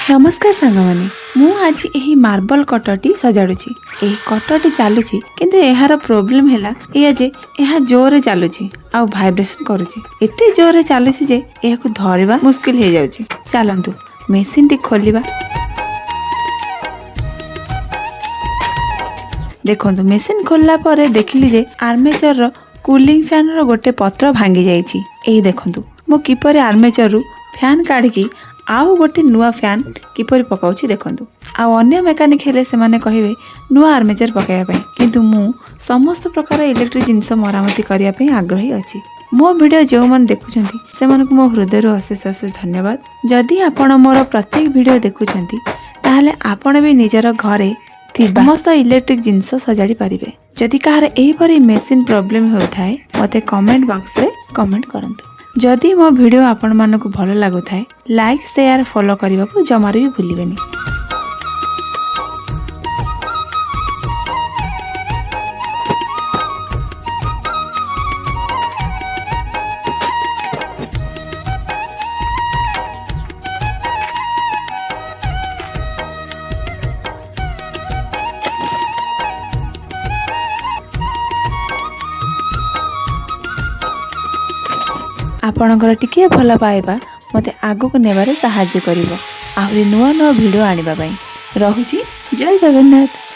नमस्कार सांगमाने मु आज यही मार्बल कटटी सजाड़ुची। यही कटटी चलुची किंतु यार प्रोब्लेम है या जे यह जोरे चलुची आ वाइब्रेशन करुची। एते जोरे चलुची जे यह धरवा मुश्किल हो जाउची। चलंतु मेसिन टी खोलिबा। देखंतु मेसिन खोलला परे देखिली जे आर्मेचर रो कूलिंग फैन रो गोटे पत्र भांगी जाइची। एही देखंतु मो किपरि आर्मेचर रु फैन काढिकी आउ गोटे नुआ फैन किपरि पकाउची देखंतु। आउ अन्य मेकानिक हेले से माने कहिबे नुआ आर्मेचर पकाया पई, किंतु मु समस्त प्रकार इलेक्ट्रिक जिंस मरामती करिया पई आग्रही अछि। मो वीडियो जो मन देखुछंती से मानक मो हृदय रो अशेष अशेष धन्यवाद। जदि आपण मोर प्रत्येक वीडियो देखुछंती ताहले आपण भी निजर घरे समस्त इलेक्ट्रिक जिनस सजाड़ी पारिबे। जदि कहार एहीपरि मेसिन प्रॉब्लम होथाय मते कमेंट बॉक्स रे कमेंट करंतु। जदि मो वीडियो आपण मानकु भलो लागुथाय लाइक शेयर फॉलो करबा को जमार भी भूलिबेनी। आपणकर टिके भल पाइबा मते आगो को नेबारे सहाय्य करिवो। आहुरी नुआ नुआ वीडियो आनिबा पई। रहुची जय जगन्नाथ।